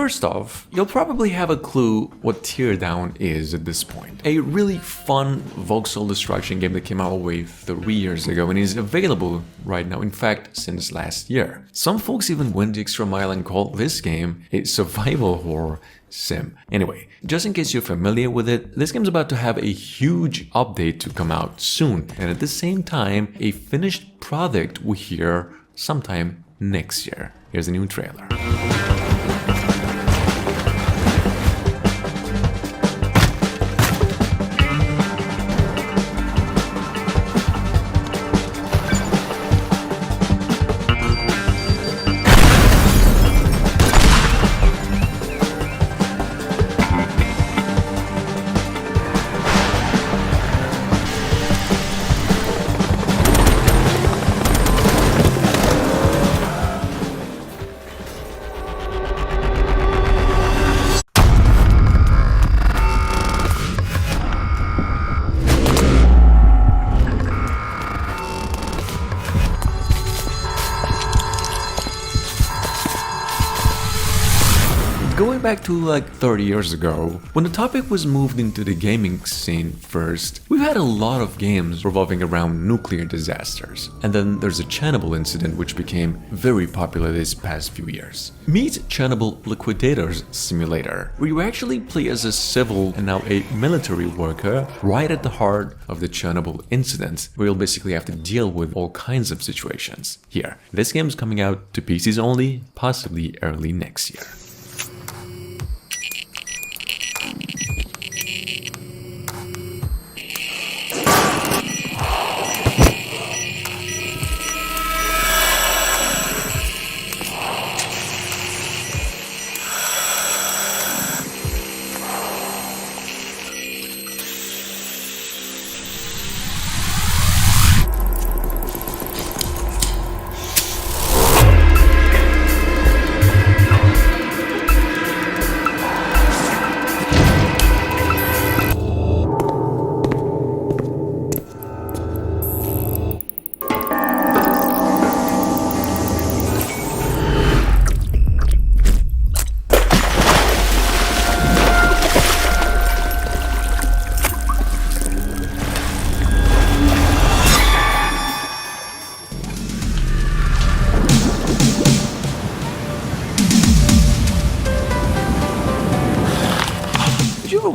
First off, you'll probably have a clue what Teardown is at this point. A really fun voxel destruction game that came out way 3 years ago and is available right now, in fact, since last year. Some folks even went the extra mile and called this game a survival horror sim. Anyway, just in case you're familiar with it, this game's about to have a huge update to come out soon, and at the same time, a finished product we hear sometime next year. Here's a new trailer. Going back to like 30 years ago, when the topic was moved into the gaming scene first, we've had a lot of games revolving around nuclear disasters. And then there's a Chernobyl incident which became very popular this past few years. Meet Chernobyl Liquidators simulator, where you actually play as a civil and now a military worker right at the heart of the Chernobyl incident, where you'll basically have to deal with all kinds of situations. Here, this game's coming out to PCs only, possibly early next year.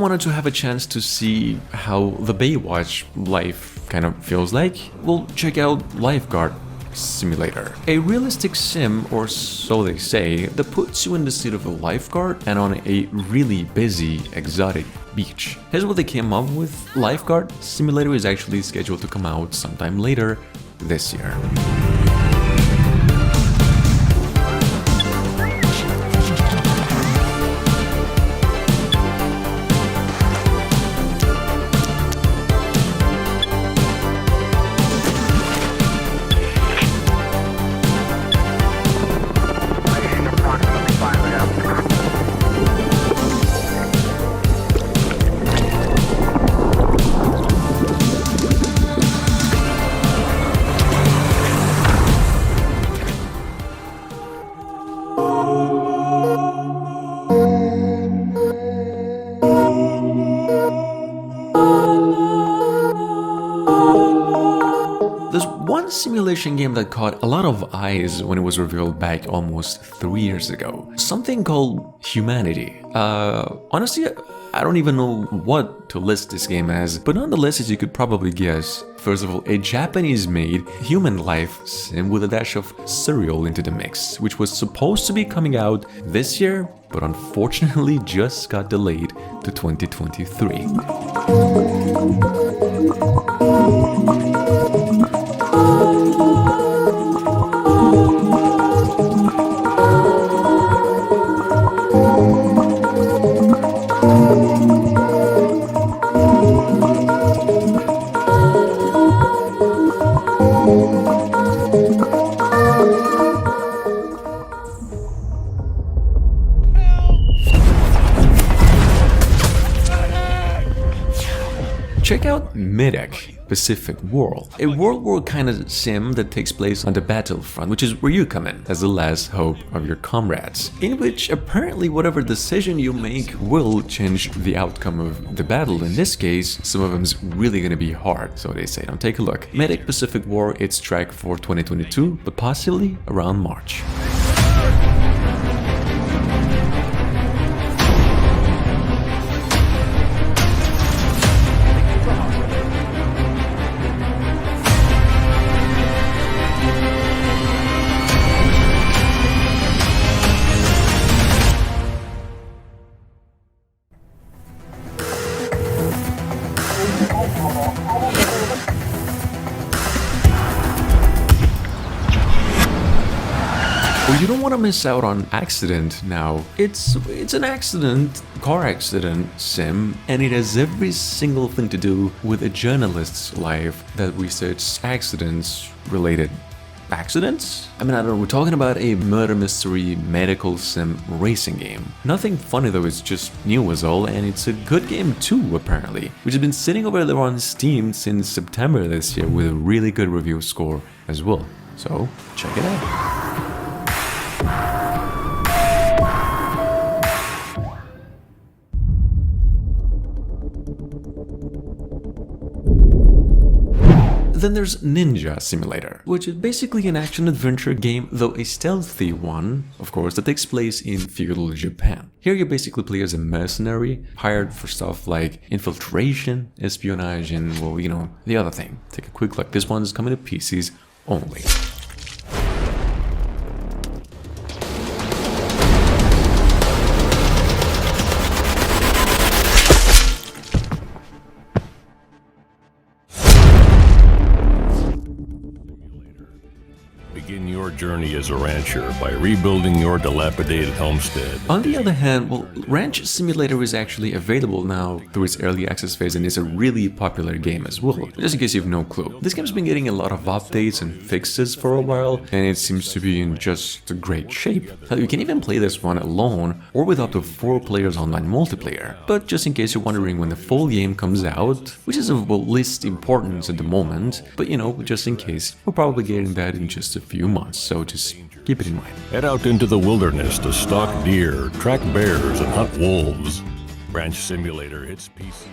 Wanted to have a chance to see how the Baywatch life kind of feels like, well, check out Lifeguard Simulator. A realistic sim, or so they say, that puts you in the seat of a lifeguard and on a really busy, exotic beach. Here's what they came up with. Lifeguard Simulator is actually scheduled to come out sometime later this year. Simulation game that caught a lot of eyes when it was revealed back almost 3 years ago. Something called Humanity. Honestly, I don't even know what to list this game as, but on the list, as you could probably guess, first of all, a Japanese-made human life sim with a dash of surreal into the mix, which was supposed to be coming out this year, but unfortunately just got delayed to 2023. check out Medic Pacific War, a World War kind of sim that takes place on the battlefront, which is where you come in as the last hope of your comrades, in which apparently whatever decision you make will change the outcome of the battle. In this case, some of them's really gonna be hard, so they say. Now take a look. Medic Pacific War, it's tracked for 2022, but possibly around March. Well, you don't want to miss out on Accident now. It's an accident, car accident sim, and it has every single thing to do with a journalist's life that researches accidents-related accidents? I mean, I don't know, we're talking about a murder mystery medical sim racing game. Nothing funny though, it's just new as all, and it's a good game too, apparently, which has been sitting over there on Steam since September this year with a really good review score as well. So, check it out. Then there's Ninja Simulator, which is basically an action-adventure game, though a stealthy one, of course, that takes place in feudal Japan. Here you basically play as a mercenary, hired for stuff like infiltration, espionage, and, well, you know, the other thing. Take a quick look. This one's coming to PCs only. Begin your journey as a rancher by rebuilding your dilapidated homestead. On the other hand, well, Ranch Simulator is actually available now through its early access phase and is a really popular game as well, just in case you have no clue. This game's been getting a lot of updates and fixes for a while, and it seems to be in just great shape. You can even play this one alone or with up to 4 players online multiplayer. But just in case you're wondering when the full game comes out, which is of least importance at the moment, but you know, just in case, we're probably getting that in just a few months, so just keep it in mind. Head out into the wilderness to stalk deer, track bears, and hunt wolves. Ranch Simulator hits PC.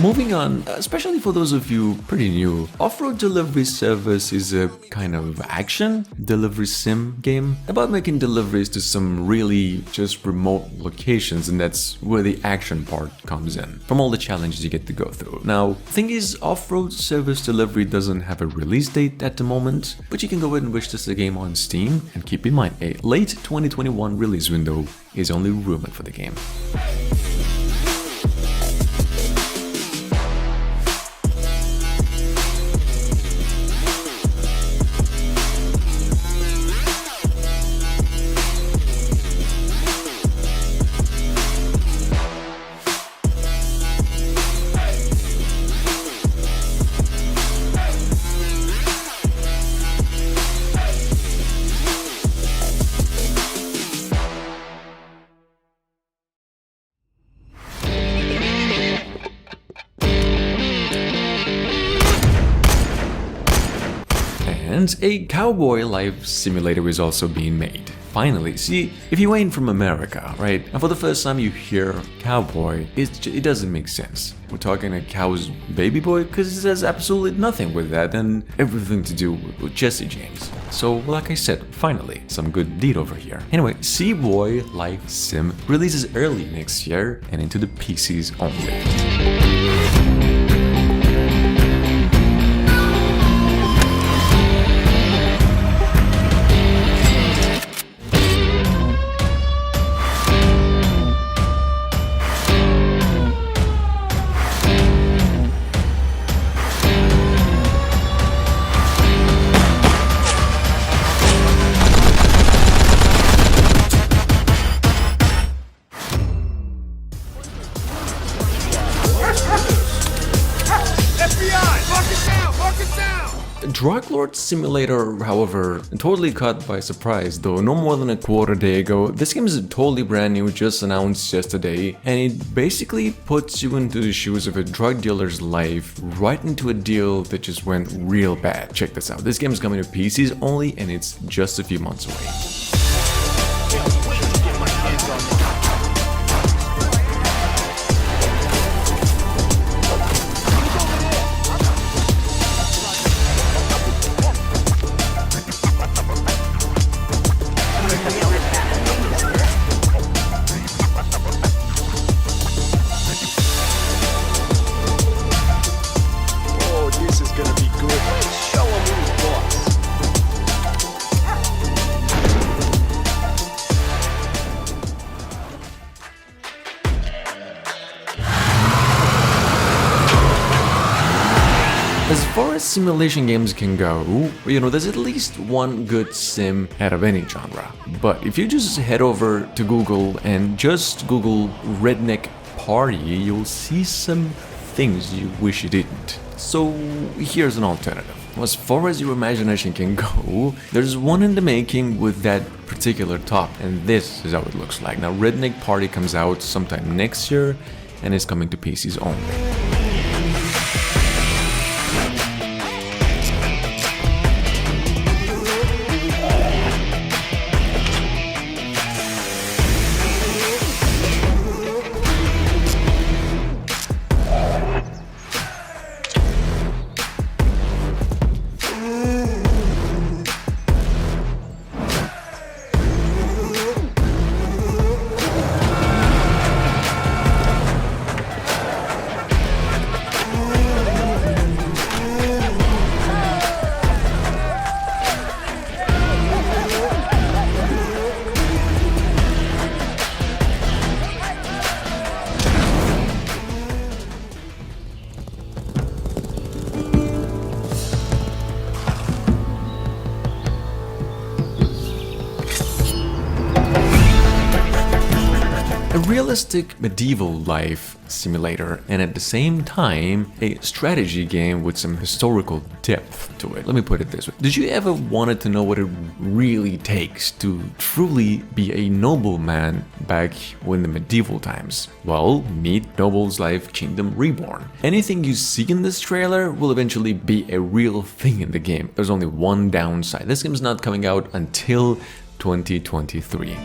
Moving on, especially for those of you pretty new, Off-Road Delivery Service is a kind of action delivery sim game about making deliveries to some really just remote locations, and that's where the action part comes in, from all the challenges you get to go through. Now, thing is, Off-Road Service Delivery doesn't have a release date at the moment, but you can go ahead and wish this a game on Steam, and keep in mind, a late 2021 release window is only rumored for the game. And a Cowboy life simulator is also being made. Finally, see, if you ain't from America, right, and for the first time you hear Cowboy, it doesn't make sense. We're talking a cow's baby boy, because it has absolutely nothing with that and everything to do with Jesse James. So, like I said, finally, some good deed over here. Anyway, Cowboy Life Sim releases early next year and into the PCs only. Drug Lord Simulator, however, totally caught by surprise, though no more than a quarter day ago. This game is totally brand new, just announced yesterday, and it basically puts you into the shoes of a drug dealer's life, right into a deal that just went real bad. Check this out. This game is coming to PCs only, and it's just a few months away. As far as simulation games can go, there's at least one good sim out of any genre. But if you just head over to Google and just Google Redneck Party, you'll see some things you wish you didn't. So here's an alternative. As far as your imagination can go, there's one in the making with that particular top, and this is how it looks like. Now, Redneck Party comes out sometime next year and is coming to PCs only. A realistic medieval life simulator, and at the same time a strategy game with some historical depth to it. Let me put it this way. Did you ever wanted to know what it really takes to truly be a nobleman back in the medieval times? Well, meet Noble's Life Kingdom Reborn. Anything you see in this trailer will eventually be a real thing in the game. There's only one downside. This game's not coming out until 2023.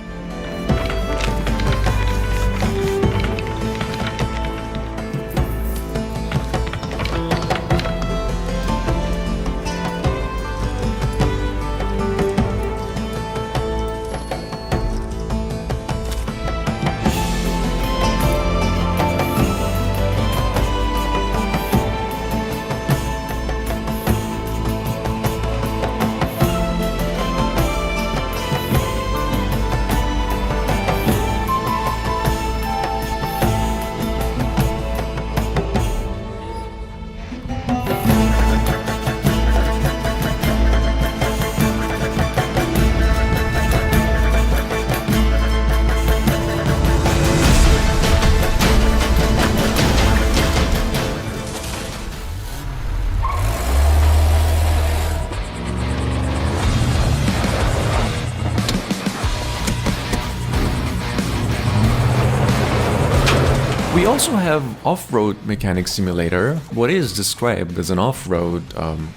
We also have Off-Road Mechanic Simulator, what is described as an off-road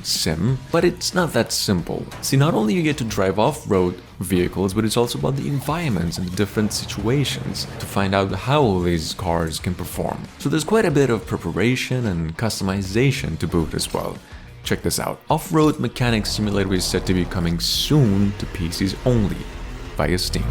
sim, but it's not that simple. See, not only you get to drive off-road vehicles, but it's also about the environments and the different situations to find out how these cars can perform. So there's quite a bit of preparation and customization to boot as well. Check this out. Off-Road Mechanic Simulator is set to be coming soon to PCs only via Steam.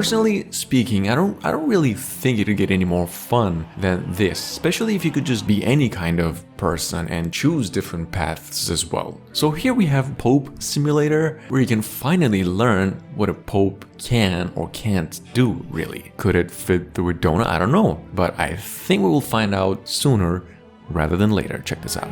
Personally speaking, I don't really think it could get any more fun than this, especially if you could just be any kind of person and choose different paths as well. So here we have Pope Simulator, where you can finally learn what a Pope can or can't do, really. Could it fit through a donut? I don't know, but I think we will find out sooner rather than later. Check this out.